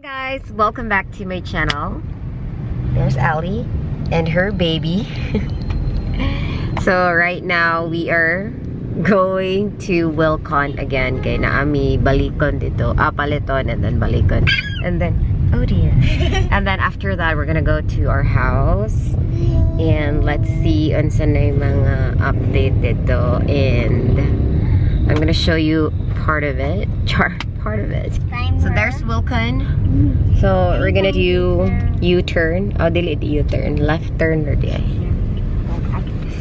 guys, welcome back to my channel. There's Ali and her baby. So right now we are going to Wilcon again. Kay naami balikon dito. Paliton and then balikon. And then, oh dear. And then after that, we're gonna go to our house. And let's see unsa na yung mga update dito. And I'm gonna show you part of it. Part of it. So there's Wilcon. So we're gonna do U-turn. Oh, delete U-turn. Left turn or di.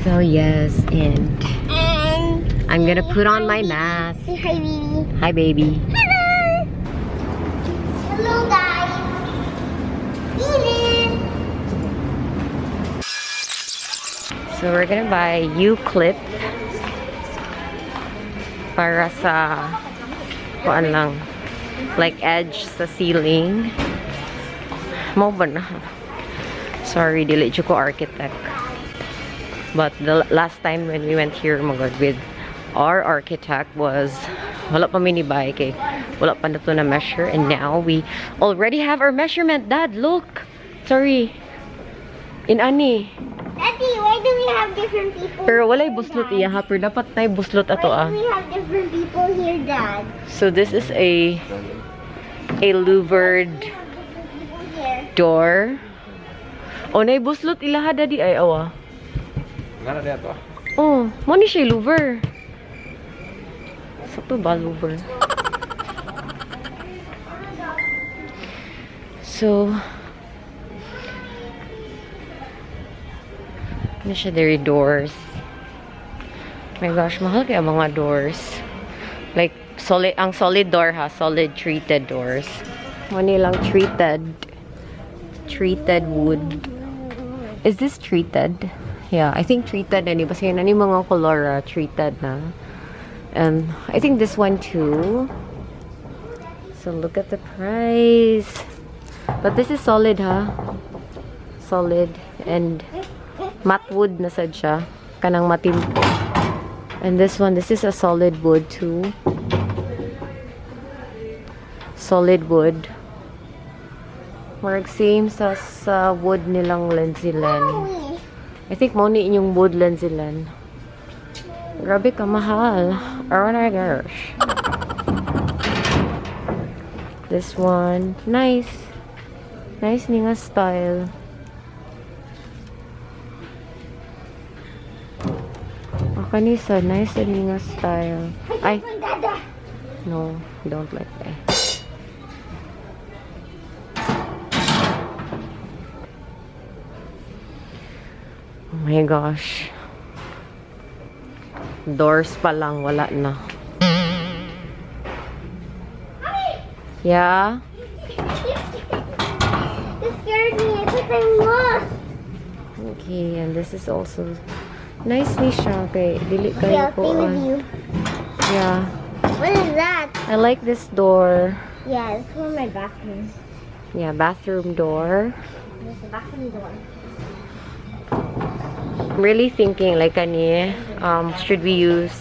So yes, and I'm gonna put on my mask. Say hi, baby. Hi, baby. Hello. Hello, guys. Eat So we're gonna buy U-clip para sa kuan lang, like edge sa ceiling. Mo ba na? Sorry, dili jud ko architect. But the last time when we went here, my God, with our architect was wala pa mini buy kay wala pa na to na measure, and now we already have our measurement. Dad, look. Sorry. In ani. Daddy, why do we have different people? Pero walay buslot iya ha, pero dapat tay buslot ato Why do we have different people here, Dad? So this is a louvered Here. door. Oh, nay buslot ilaha daddy ay awa. Ngana dia to? Oh, mo ni siya louver. Sakto ba louver? So ano siya there doors. My gosh, mahal kaya mga doors. Like solid, ang solid door ha, solid treated doors. Mo nilang treated wood. Is this treated? Yeah, I think treated na ni kasi na ni mga color treated na. And I think this one too. So look at the price. But this is solid ha. Solid and matte wood na sad siya. Kanang matimpo. And this one, this is a solid wood too. Solid wood. Marag same sa wood nilang lensilan. I think mo ni inyong wood lensilan. Grabe ka mahal. Oh my gosh. This one, nice. Nice ni nga style. Kanisa, nice ni nga style. Ay. No, don't like that. Oh my gosh. Doors pa lang, wala na. Yeah? It scared me. I thought I'm lost. Okay, and this is also nice ni siya. Okay, dili kayo Yeah, po. play with you. Yeah. What is that? I like this door. Yeah, it's for my bathroom. Yeah, bathroom door. There's a bathroom door. I'm really thinking like kani, should we use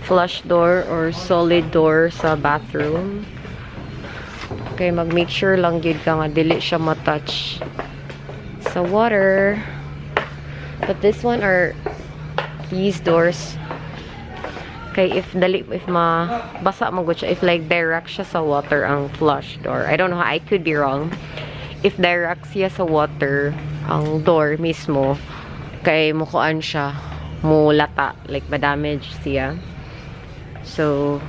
flush door or solid door sa bathroom? Okay, mag-make sure lang gyud ka nga dili siya ma-touch sa water. But this one are these doors. Okay, if basa mo gud siya, if like direct siya sa water ang flush door. I don't know, I could be wrong. If direct siya sa water ang door mismo, kay mukuan siya mulata, like ma-damage siya. So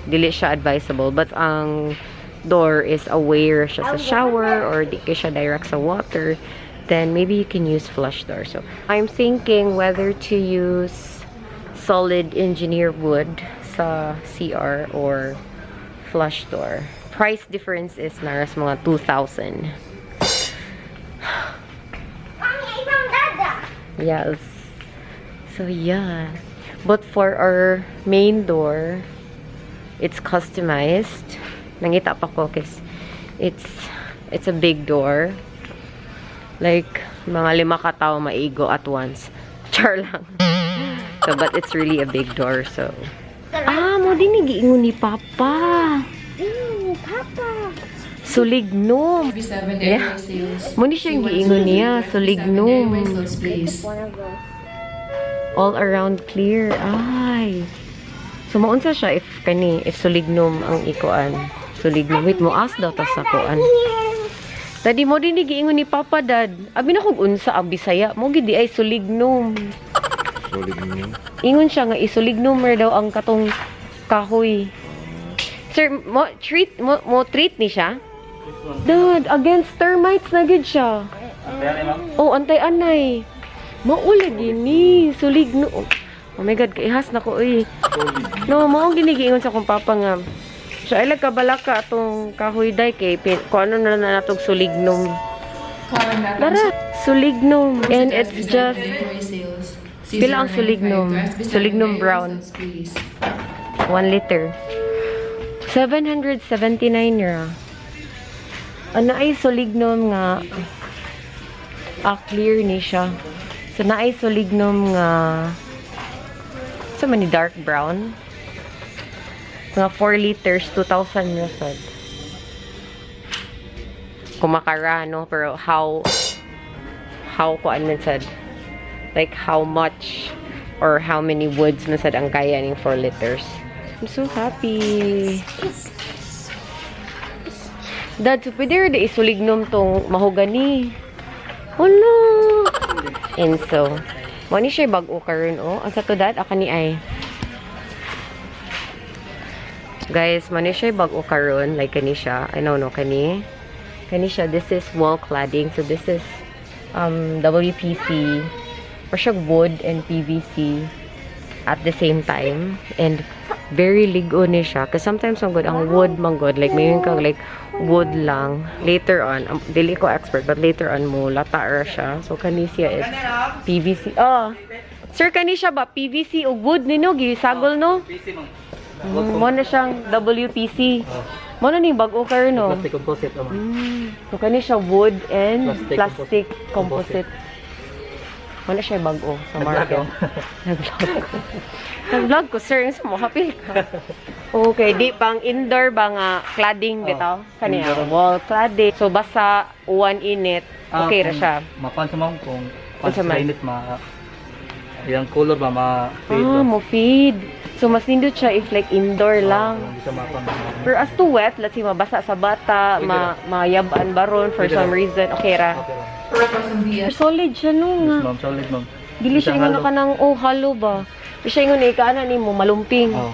dili siya advisable, but ang door is aware siya sa shower or di kay siya direct sa water, then maybe you can use flush door. So I'm thinking whether to use solid engineer wood sa CR or flush door. Price difference is naras mga 2,000. Yes. So yeah. But for our main door, it's customized. Nangita pa ko kasi it's a big door. Like mga 5 ka tao maigo at once. Char lang. So but it's really a big door, so mo din giingon ni Papa. Papa. Sulignum. Yeah. Muna siya yung giingon niya. Sulignum. Wanna go? All around clear. Ay. So, maunsa siya if sulignum ang ikuan. Sulignum. Wait mo, as daw ta sa kuan. Tadi mo din giingon ni Papa Dad. Abi na kung unsa ang bisaya. Mo gidi ay sulignum. Sulignum. Ingon siya nga isulignum daw ang katong kahoy. Sir, mo treat ni siya? Dad, against termites na gid siya. Oh, antay-anay. Maula gini, sulignum. Oh my god, kaihas na ko eh. No, mao ginigiingon sa kong papa nga. So, ay kabalaka atong kahoy day kay kung ano na natog sulignum. Dara, sulignum. And it's just pila ang sulignum? Sulignum brown. 1 liter. 779 ra. Ano ay sulignum nga clear ni siya. So, na ay sulignum nga sa man ni dark brown. Mga 4 liters, 2,000 na sad. Kumakara, no? Pero how ko man sad? Like, how much or how many woods man sad ang kaya ning 4 liters. I'm so happy. Dad, so pwede rin isulignum tong mahogani. Oh no! And so, mo ni siya bag-o karon oh. Ang sa to dad, aka ni ay. Guys, mo ni siya bag-o karon like kani siya. I don't know kani. Kani siya, this is wall cladding. So this is WPC or siya wood and PVC at the same time. And very ligo ni siya. Kasi sometimes ang good, ang wood mang good. Like, mayroon kang like, wood lang. Later on, dili ko expert, but later on mo, lataar siya. So, kani siya is PVC. Oh! Sir, kani siya ba? PVC o wood nino? Gisagol, no? Mo na siyang WPC. Mo na ni bago karon no? Plastic composite. So, kani siya wood and plastic composite. Wala siya bago sa market. Nag-vlog ko. Nag-vlog ko, sir. Yung mo, happy ka. Okay, di pang indoor ba nga cladding bitaw? Kaniya, wall cladding. So, basta uwan init, okay ra siya. Mapan sa mga kung Unsa man? init yung color ba ma-fade. Mo feed. So, mas nindot siya if like indoor lang. Hindi siya mapan. Pero as to wet, let's see, mabasa sa bata, mayabaan baron for some reason, okay ra. Okay lang. Solid siya no nga. Ma'am, solid ma'am. Dili siya nga ka ng, oh, halo ba? Di siya nga ikaana ni mo, malumping. Oh.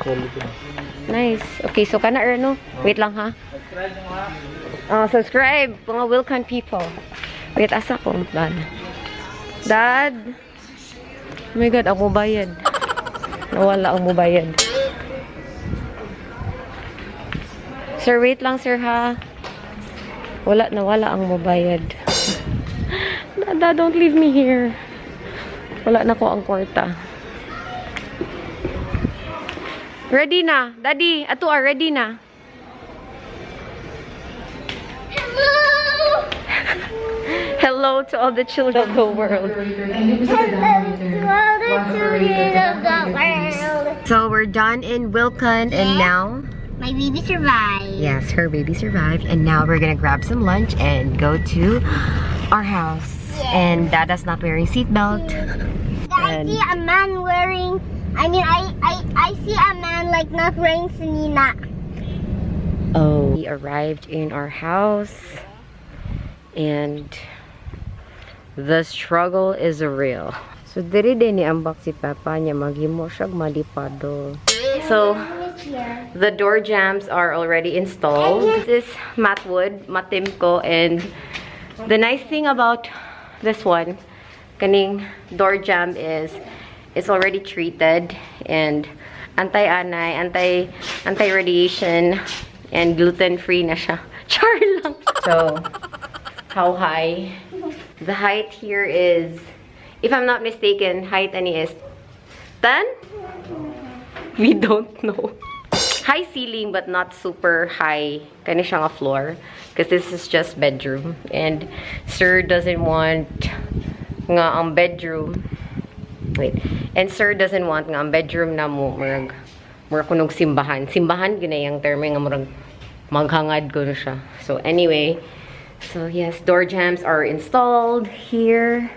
Solid yun. Nice. Okay, so kana no? Wait lang ha. Subscribe, mga Wilcon people. Wait, asa ko. Dad. Oh my God, ang mubayad. Nawala ang mubayad. Sir, wait lang sir ha. Nawala ang mubayad. Dada, don't leave me here. Wala na ko ang kwarta. Ready na. Daddy, ato ready na. Hello! Hello to all the children of the world. So we're done in Wilcon and now My baby survived. yes, her baby survived and now we're gonna grab some lunch and go to our house. And Dada's not wearing seatbelt. I see a man wearing. I see a man like not wearing sanina. Oh, we arrived in our house and the struggle is real. So diri din ni ambak si Papa niya maghimo siya malipado. So the door jambs are already installed. This is matte wood, matim ko, and the nice thing about this one, kaning door jamb is it's already treated and anti-anay, anti-radiation and gluten-free na siya. Char lang. So, how high? The height here is, if I'm not mistaken, height ani is 10? We don't know. High ceiling but not super high. Kani siya nga floor. Because this is just bedroom. And sir doesn't want nga ang bedroom. Wait. And sir doesn't want nga ang bedroom na mo murag kunog simbahan. Simbahan gina yung term nga murag maghangad ko na siya. So anyway, so yes, door jambs are installed here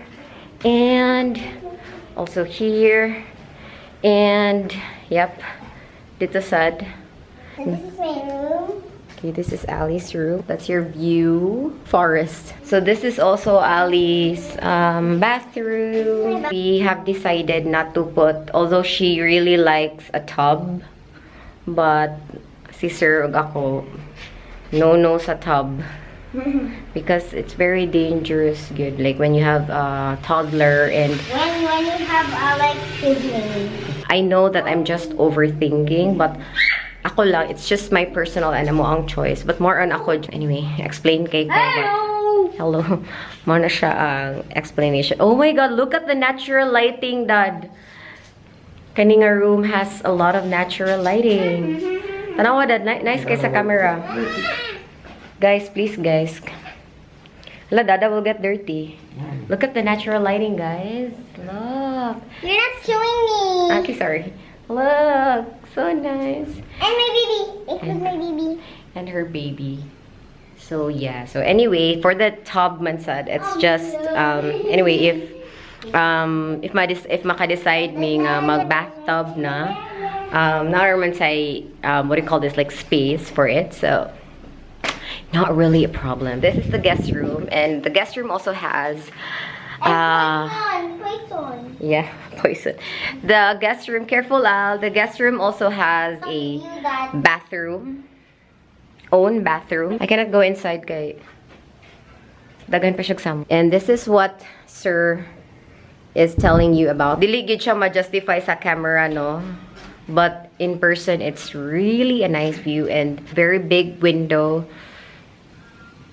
and also here and yep, dito sad. And this is my room. Okay, this is Ali's room. That's your view. Forest. So this is also Ali's bathroom. We have decided not to put, although she really likes a tub, but si Sir ug ako, no sa tub. Because it's very dangerous, good. Like when you have a toddler and... When you have like siblings. I know that I'm just overthinking, but ako lang, it's just my personal and mo ang choice. But more on ako. Anyway, explain kay ko. Hello. More na siya ang explanation. Oh my God, look at the natural lighting, Dad. Kaninga room has a lot of natural lighting. Tanawa, Dad. Nice kay sa camera. Guys, please, guys. Hala, Dada will get dirty. Look at the natural lighting, guys. Look. You're not showing me. Okay, sorry. Look. So nice. And my baby. Include my baby. And her baby. So yeah. So anyway, for the tub mansad, it's just anyway, if maka-decide me nga mag bathtub na, naman say what do you call this, like space for it. So not really a problem. This is the guest room, and the guest room also has Poison. yeah, poison. The guest room, careful Al, the guest room also has a bathroom. Own bathroom. I cannot go inside kay dagan pa siya kasama. And this is what Sir is telling you about. Dili gid siya ma-justify sa camera, no? But in person, it's really a nice view and very big window.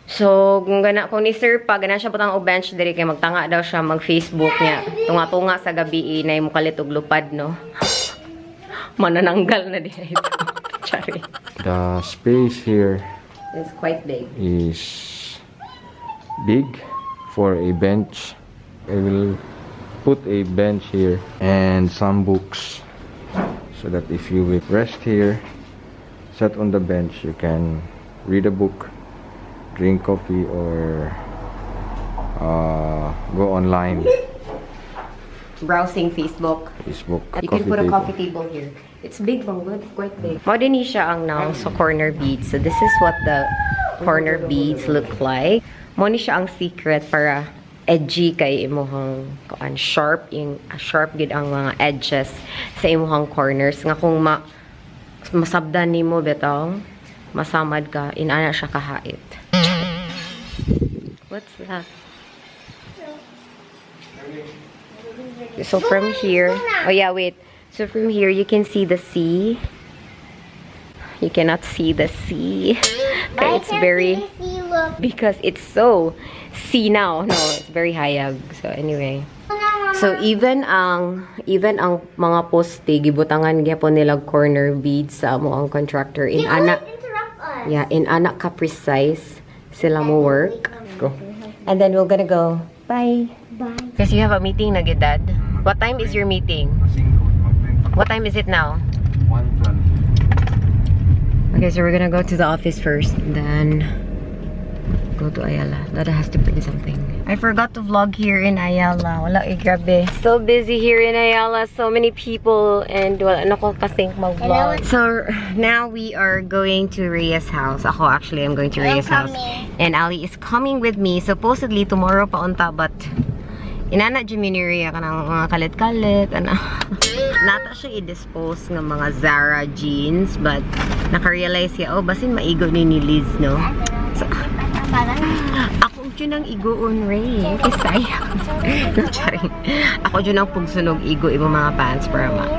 So, kung ni Sir pa, gana siya putang o bench diri kay magtanga daw siya mag-Facebook niya. Tunga-tunga sa gabi inay mo kalit og lupad, no? Manananggal na dito. Sorry. The space here It's quite big. is big for a bench. I will put a bench here and some books so that if you will rest here, sit on the bench, you can read a book, drink coffee, or go online. Browsing Facebook. You can put a coffee table here. It's big, bang good, quite big. Mo din siya ang now sa corner beads. So this is what the corner beads look like. Mo ni siya ang secret para edgy kay imuhang sharp gid ang mga edges sa imuhang corners nga kung masabdan nimo betong masamad ka inana siya kahait. What's that? So from here, oh yeah, wait. So from here, you can see the sea. You cannot see the sea. Okay, it's very, because it's so sea now. No, it's very hayag. So anyway. So even ang mga poste gibutangan gyapon nila corner beads sa amo ang contractor in ana. Yeah, in anak ka precise sila mo work. Go. And then we're gonna go. Bye. Bye. Because you have a meeting na gid, Dad. What time is your meeting? What time is it now? 1:12. Okay, so we're gonna go to the office first, and then go to Ayala. Lada has to print something. I forgot to vlog here in Ayala. Wala, grabe. So busy here in Ayala. So many people, and wala na ko kasing mag-vlog. So now we are going to Rhea's house. Ako actually, I'm going to Rhea's house. And Ali is coming with me. Supposedly tomorrow pa unta, but inana Jimini Rhea ka ng mga kalit-kalit. Nata siya i-dispose ng mga Zara jeans, but naka-realize siya, oh, basin maigo ni Leiz, no? So, ako dyan ang igoon, Ray. Kisayang. No, charing. Ako dyan ang pugsunog igo ibang mga pants para ako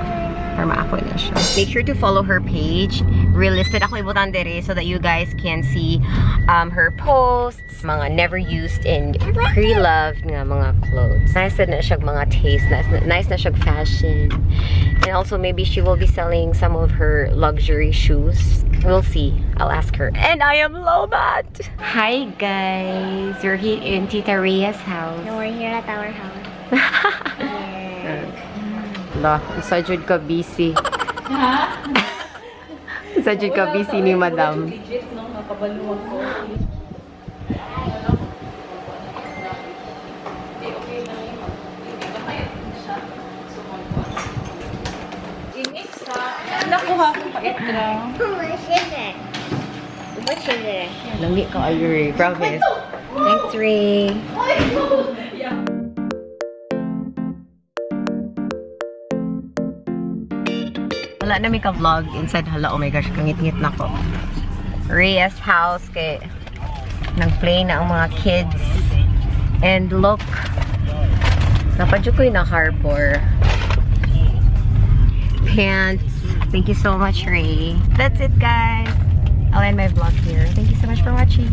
na siya. Make sure to follow her page. Relisted ako ibutan dere so that you guys can see her posts, mga never used and pre-loved nga mga clothes. Nice na siya mga taste. Nice na siya fashion. And also maybe she will be selling some of her luxury shoes. We'll see. I'll ask her. And I am Lobat! Hi guys! We're here in Tita Rhea's house. No, we're here at our house. La, isa jud ka busy. Isa jud ka busy ni Madam. mga kabaluan ko. Nakuha ko pa extra. Much is it? Much is it? Lami ka ayo, Ray. Promise. Thanks, Ray. Wala na may ka-vlog inside. Hala, oh my gosh, kangit-ngit na ko. Rhea's house kay nag-play na ang mga kids. And look, napadyo ko yung na-harbor. Pants. Thank you so much, Ray. That's it, guys. I'll end my vlog here. Thank you so much for watching.